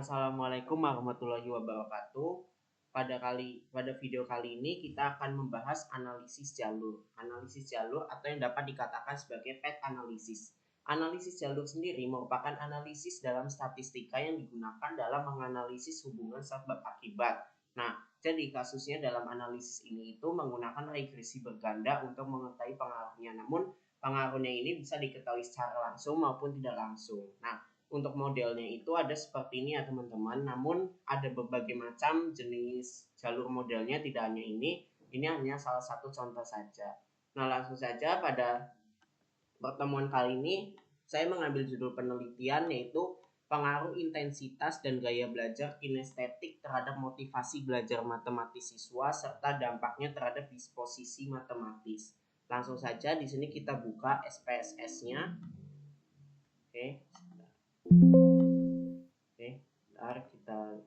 Assalamualaikum warahmatullahi wabarakatuh. Pada video kali ini kita akan membahas analisis jalur. Analisis jalur atau yang dapat dikatakan sebagai path analysis. Analisis jalur sendiri merupakan analisis dalam statistika yang digunakan dalam menganalisis hubungan sebab akibat. Nah, jadi kasusnya dalam analisis ini itu menggunakan regresi berganda untuk mengetahui pengaruhnya. Namun pengaruhnya ini bisa diketahui secara langsung maupun tidak langsung. Nah, untuk modelnya itu ada seperti ini ya teman-teman, namun ada berbagai macam jenis jalur modelnya, tidak hanya ini hanya salah satu contoh saja. Nah, langsung saja pada pertemuan kali ini saya mengambil judul penelitian yaitu pengaruh intensitas dan gaya belajar kinestetik terhadap motivasi belajar matematis siswa serta dampaknya terhadap disposisi matematis. Langsung saja di sini kita buka SPSS-nya. Oke, bentar kita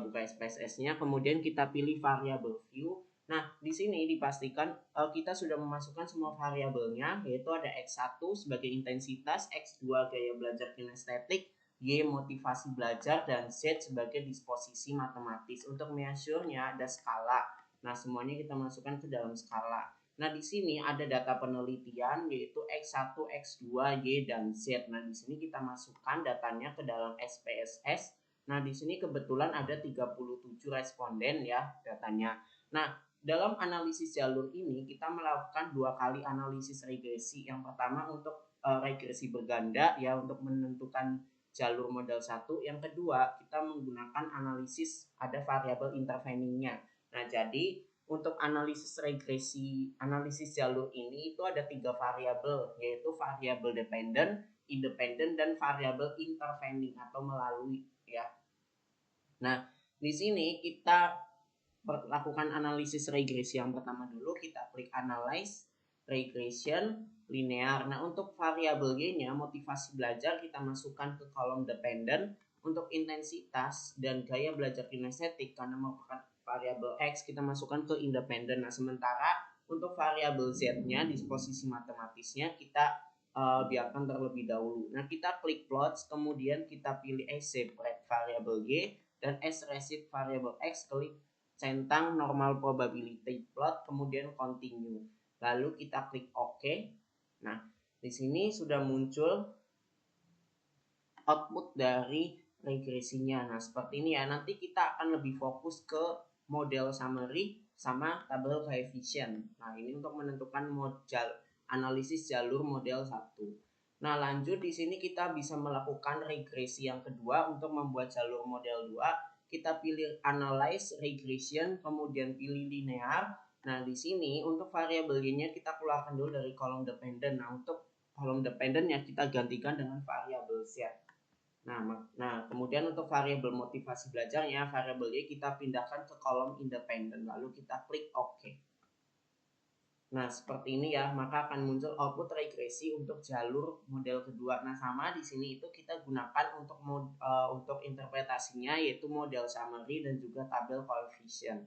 buka SPSS-nya, kemudian kita pilih variable view. Nah, di sini dipastikan kita sudah memasukkan semua variabelnya, yaitu ada X1 sebagai intensitas, X2 gaya belajar kinestetik, Y motivasi belajar, dan Z sebagai disposisi matematis. Untuk measure-nya ada skala. Nah, semuanya kita masukkan ke dalam skala. Nah, di sini ada data penelitian yaitu X1, X2, Y, dan Z. Nah, di sini kita masukkan datanya ke dalam SPSS. Nah, di sini kebetulan ada 37 responden ya datanya. Nah, dalam analisis jalur ini kita melakukan 2 kali analisis regresi. Yang pertama untuk regresi berganda ya untuk menentukan jalur model 1. Yang kedua, kita menggunakan analisis ada variabel interveningnya. Nah, jadi untuk analisis regresi, analisis jalur ini itu ada 3 variabel, yaitu variabel dependent, independent, dan variabel intervening atau melalui ya. Nah, di sini kita lakukan analisis regresi. Yang pertama dulu kita klik analyze regression linear. Nah, untuk variabel Y-nya motivasi belajar kita masukkan ke kolom dependent. Untuk intensitas dan gaya belajar kinestetik karena merupakan variabel X kita masukkan ke independent. Nah, sementara untuk variabel Z-nya disposisi matematisnya kita biarkan terlebih dahulu. Nah, kita klik plots, kemudian kita pilih separate variabel Y dan receive variabel X, klik centang normal probability plot, kemudian continue. Lalu kita klik OK. Nah, di sini sudah muncul output dari regresinya. Nah, seperti ini ya. Nanti kita akan lebih fokus ke model summary sama tabel coefficient. Nah, ini untuk menentukan model analisis jalur model 1. Nah, lanjut di sini kita bisa melakukan regresi yang kedua untuk membuat jalur model 2. Kita pilih analyze regression, kemudian pilih linear. Nah, di sini untuk variabel Y-nya kita keluarkan dulu dari kolom dependent. Nah, untuk kolom dependentnya kita gantikan dengan variabel Z. Nah, kemudian untuk variabel motivasi belajarnya, variabel Y kita pindahkan ke kolom independen, lalu kita klik OK. Nah, seperti ini ya, maka akan muncul output regresi untuk jalur model kedua. Nah, sama di sini itu kita gunakan untuk interpretasinya yaitu model summary dan juga tabel coefficient.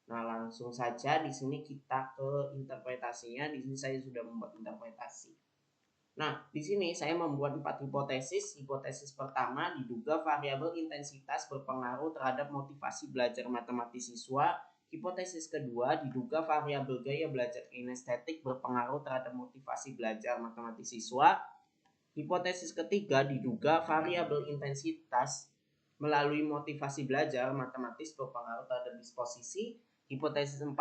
Nah, langsung saja di sini kita ke interpretasinya. Di sini saya sudah membuat interpretasi. Nah, di sini saya membuat 4 hipotesis. Hipotesis pertama, diduga variabel intensitas berpengaruh terhadap motivasi belajar matematis siswa. Hipotesis kedua, diduga variabel gaya belajar kinestetik berpengaruh terhadap motivasi belajar matematis siswa. Hipotesis ketiga, diduga variabel intensitas melalui motivasi belajar matematis berpengaruh terhadap disposisi. Hipotesis 4,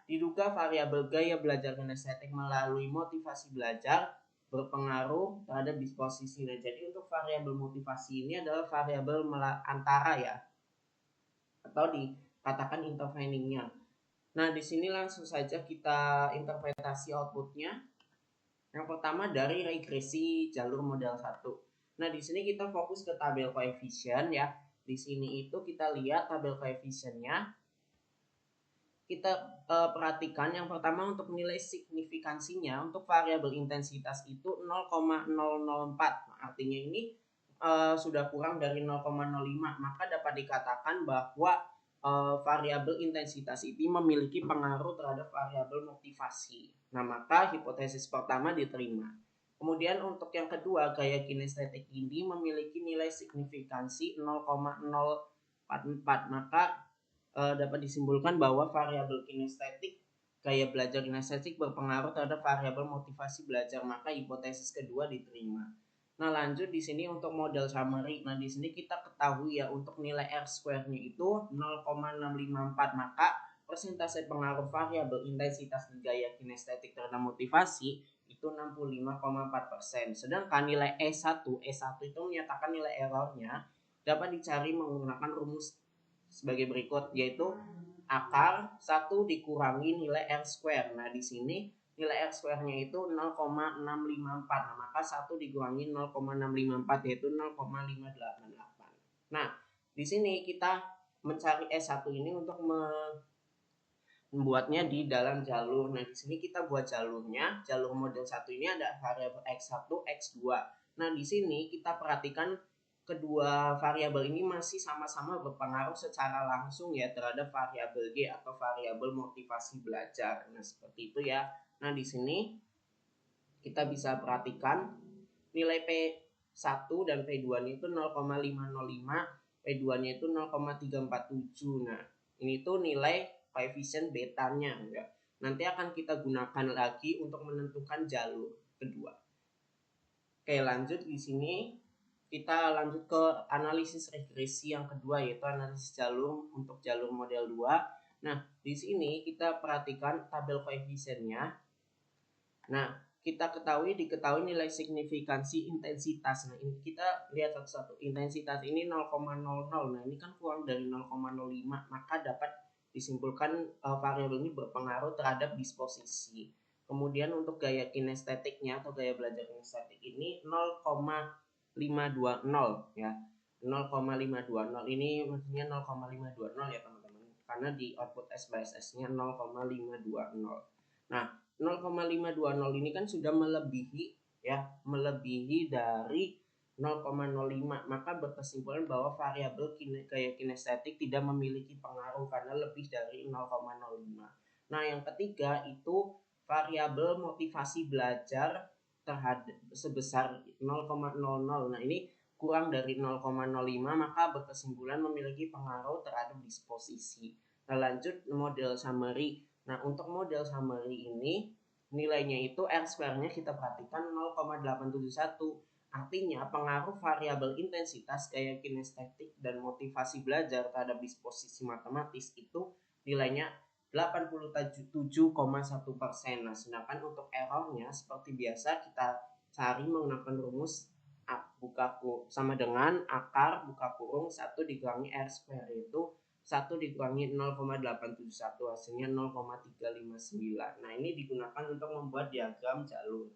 diduga variabel gaya belajar kinestetik melalui motivasi belajar berpengaruh terhadap disposisi. Nah, jadi untuk variabel motivasi ini adalah variabel antara ya, atau dikatakan interveningnya. Nah, di sini langsung saja kita interpretasi outputnya. Yang pertama dari regresi jalur model 1. Nah, di sini kita fokus ke tabel coefficient ya. Di sini itu kita lihat tabel coefficientnya. Kita perhatikan yang pertama untuk nilai signifikansinya untuk variabel intensitas itu 0,004. Nah, artinya ini sudah kurang dari 0,05, maka dapat dikatakan bahwa variabel intensitas itu memiliki pengaruh terhadap variabel motivasi. Nah, maka hipotesis pertama diterima. Kemudian untuk yang kedua, gaya kinestetik ini memiliki nilai signifikansi 0,044, maka dapat disimpulkan bahwa variabel kinestetik gaya belajar kinestetik berpengaruh terhadap variabel motivasi belajar, maka hipotesis kedua diterima. Nah, lanjut di sini untuk model summary. Nah, di sini kita ketahui ya untuk nilai R square-nya itu 0,654, maka persentase pengaruh variabel intensitas dan gaya kinestetik terhadap motivasi itu 65,4%. Sedangkan nilai E1 itu menyatakan nilai errornya dapat dicari menggunakan rumus sebagai berikut, yaitu akar 1 dikurangi nilai R square. Nah, di sini nilai R square-nya itu 0,654. Nah, maka 1 dikurangi 0,654 yaitu 0,588. Nah, di sini kita mencari S1 ini untuk membuatnya di dalam jalur. Nah, di sini kita buat jalurnya. Jalur model 1 ini ada variabel X1, X2. Nah, di sini kita perhatikan kedua variabel ini masih sama-sama berpengaruh secara langsung ya terhadap variabel G atau variabel motivasi belajar. Nah, seperti itu ya. Nah, di sini kita bisa perhatikan nilai P1 dan P2-nya itu 0,505, P2-nya itu 0,347. Nah, ini tuh nilai koefisien betanya ya. Nanti akan kita gunakan lagi untuk menentukan jalur kedua. Oke, lanjut di sini kita lanjut ke analisis regresi yang kedua, yaitu analisis jalur untuk jalur model 2. Nah, di sini kita perhatikan tabel koefisiennya. Nah, kita diketahui nilai signifikansi intensitas. Nah, ini kita lihat satu-satu. Intensitas ini 0,00. Nah, ini kan kurang dari 0,05, maka dapat disimpulkan variabel ini berpengaruh terhadap disposisi. Kemudian untuk gaya kinestetiknya atau gaya belajar kinestetik ini 0,520 ya. 0,520 ini maksudnya 0,520 ya teman-teman, karena di output SPSS-nya 0,520. Nah, 0,520 ini kan sudah melebihi dari 0,05, maka berkesimpulan bahwa variabel gaya kinestetik tidak memiliki pengaruh karena lebih dari 0,05. Nah, yang ketiga itu variabel motivasi belajar terhadap sebesar 0,00. Nah, ini kurang dari 0,05, maka berkesimpulan memiliki pengaruh terhadap disposisi. Nah, lanjut model summary. Nah, untuk model summary ini nilainya itu R square-nya kita perhatikan 0,871. Artinya pengaruh variabel intensitas, gaya kinestetik, dan motivasi belajar terhadap disposisi matematis itu nilainya 87,1%. Nah, sedangkan untuk errornya seperti biasa kita cari menggunakan rumus sama dengan akar buka kurung 1 dikurangi R square, yaitu 1 dikurangi 0,871 hasilnya 0,359. Nah, ini digunakan untuk membuat diagram jalur.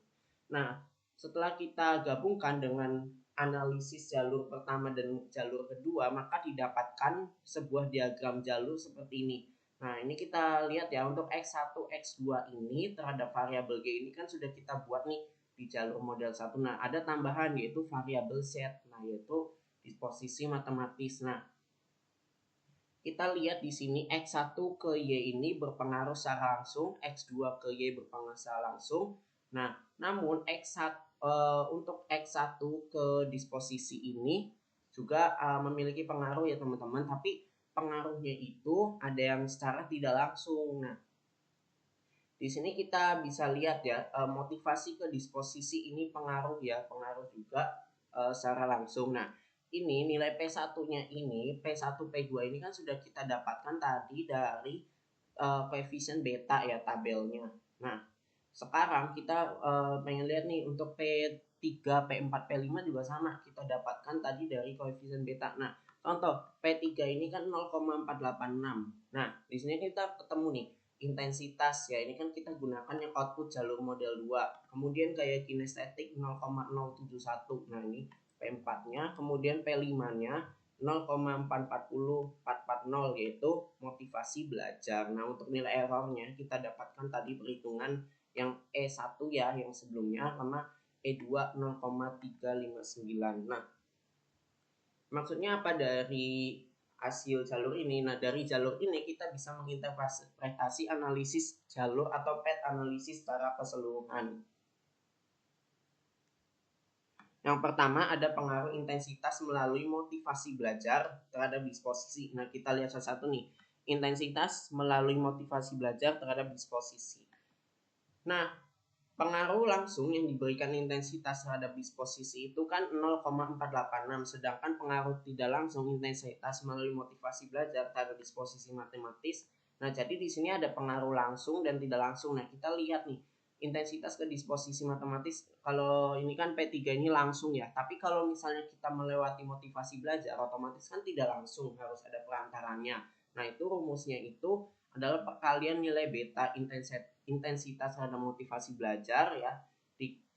Nah, setelah kita gabungkan dengan analisis jalur pertama dan jalur kedua, maka didapatkan sebuah diagram jalur seperti ini. Nah, ini kita lihat ya, untuk X1, X2 ini terhadap variabel G ini kan sudah kita buat nih di jalur model 1. Nah, ada tambahan yaitu variabel Z, nah yaitu disposisi matematis. Nah, kita lihat di sini X1 ke Y ini berpengaruh secara langsung, X2 ke Y berpengaruh secara langsung. Nah, namun untuk X1 ke disposisi ini juga memiliki pengaruh ya teman-teman, tapi pengaruhnya itu ada yang secara tidak langsung. Nah, di sini kita bisa lihat ya, motivasi ke disposisi ini pengaruh juga secara langsung. Nah, ini nilai P1-nya ini, P1 P2 ini kan sudah kita dapatkan tadi dari koefisien beta ya tabelnya. Nah, sekarang kita pengen lihat nih untuk P3, P4, P5 juga sama kita dapatkan tadi dari koefisien beta. Nah, contoh P3 ini kan 0,486. Nah, di sini kita ketemu nih intensitas ya, ini kan kita gunakan yang output jalur model 2. Kemudian gaya kinestetik 0,071. Nah, ini P4-nya, kemudian P5-nya 0,440440 yaitu motivasi belajar. Nah, untuk nilai errornya kita dapatkan tadi perhitungan yang E1 ya, yang sebelumnya, sama E2 0,359. Nah, maksudnya apa dari hasil jalur ini? Nah, dari jalur ini kita bisa menginterpretasi analisis jalur atau path analisis secara keseluruhan. Yang pertama ada pengaruh intensitas melalui motivasi belajar terhadap disposisi. Nah, kita lihat satu-satu nih. Intensitas melalui motivasi belajar terhadap disposisi. Nah, pengaruh langsung yang diberikan intensitas terhadap disposisi itu kan 0,486, sedangkan pengaruh tidak langsung intensitas melalui motivasi belajar terhadap disposisi matematis. Nah, jadi di sini ada pengaruh langsung dan tidak langsung. Nah, kita lihat nih, intensitas ke disposisi matematis, kalau ini kan P3 ini langsung ya, tapi kalau misalnya kita melewati motivasi belajar, otomatis kan tidak langsung, harus ada perantaranya. Nah, itu rumusnya itu adalah perkalian nilai beta intensitas terhadap motivasi belajar ya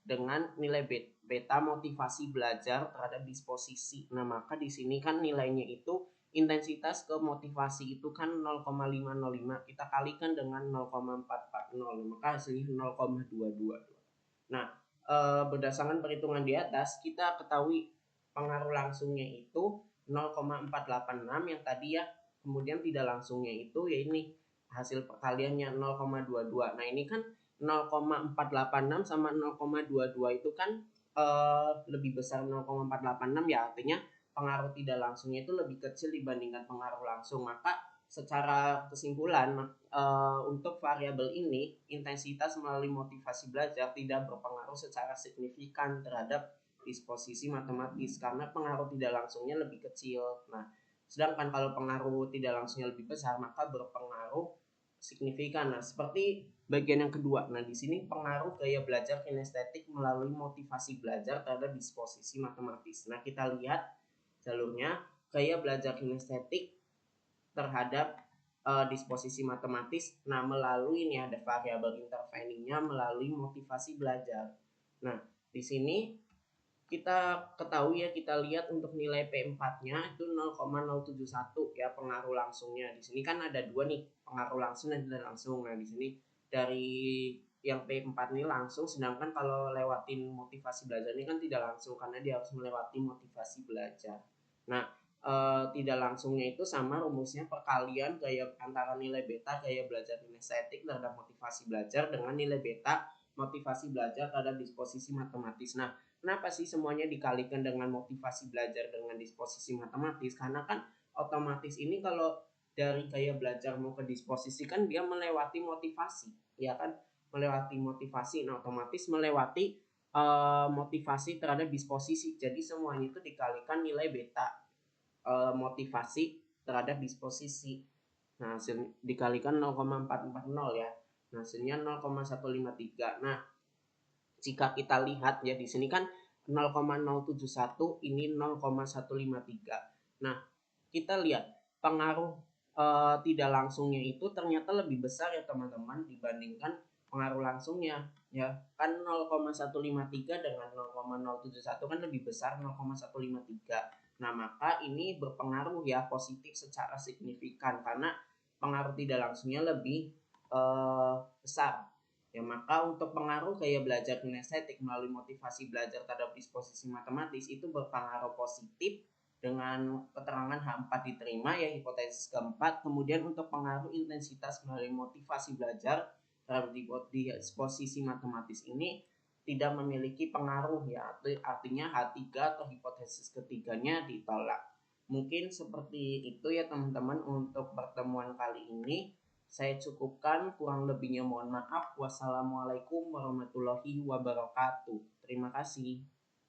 dengan nilai beta motivasi belajar terhadap disposisi. Nah, maka di sini kan nilainya itu intensitas ke motivasi itu kan 0,505, kita kalikan dengan 0,440, maka hasilnya 0,222. Nah, berdasarkan perhitungan di atas kita ketahui pengaruh langsungnya itu 0,486 yang tadi ya, kemudian tidak langsungnya itu ya ini hasil perkaliannya 0,22. Nah, ini kan 0,486 sama 0,22 itu kan lebih besar 0,486 ya, artinya pengaruh tidak langsungnya itu lebih kecil dibandingkan pengaruh langsung. Maka secara kesimpulan untuk variabel ini intensitas melalui motivasi belajar tidak berpengaruh secara signifikan terhadap disposisi matematis karena pengaruh tidak langsungnya lebih kecil. Nah, sedangkan kalau pengaruh tidak langsungnya lebih besar maka berpengaruh signifikan. Nah, seperti bagian yang kedua. Nah, di sini pengaruh gaya belajar kinestetik melalui motivasi belajar terhadap disposisi matematis. Nah, kita lihat jalurnya gaya belajar kinestetik terhadap disposisi matematis. Nah, melalui ini ada variabel interveningnya melalui motivasi belajar. Nah, di sini kita ketahui ya, kita lihat untuk nilai P4-nya itu 0,071 ya pengaruh langsungnya. Di sini kan ada dua nih, pengaruh langsung dan tidak langsung. Nah, di sini dari yang P4 ini langsung, sedangkan kalau lewatin motivasi belajar ini kan tidak langsung karena dia harus melewati motivasi belajar. Nah, tidak langsungnya itu sama rumusnya perkalian gaya antara nilai beta gaya belajar kinestetik terhadap motivasi belajar dengan nilai beta motivasi belajar terhadap disposisi matematis. Nah, kenapa sih semuanya dikalikan dengan motivasi belajar dengan disposisi matematis? Karena kan otomatis ini kalau dari gaya belajar mau ke disposisi kan dia melewati motivasi, ya kan? Melewati motivasi, nah otomatis melewati motivasi terhadap disposisi. Jadi semuanya itu dikalikan nilai beta motivasi terhadap disposisi. Nah, dikalikan 0,440 ya. Nah, hasilnya 0,153. Nah, jika kita lihat ya di sini kan 0,071 ini 0,153. Nah, kita lihat pengaruh tidak langsungnya itu ternyata lebih besar ya teman-teman dibandingkan pengaruh langsungnya ya. Kan 0,153 dengan 0,071 kan lebih besar 0,153. Nah, maka ini berpengaruh ya positif secara signifikan karena pengaruh tidak langsungnya lebih besar. Ya, maka untuk pengaruh gaya belajar kinestetik melalui motivasi belajar terhadap disposisi matematis itu berpengaruh positif dengan keterangan H4 diterima ya hipotesis keempat. Kemudian untuk pengaruh intensitas melalui motivasi belajar terhadap disposisi matematis ini tidak memiliki pengaruh ya, artinya H3 atau hipotesis ketiganya ditolak. Mungkin seperti itu ya teman-teman untuk pertemuan kali ini. Saya cukupkan, kurang lebihnya mohon maaf. Wassalamualaikum warahmatullahi wabarakatuh. Terima kasih.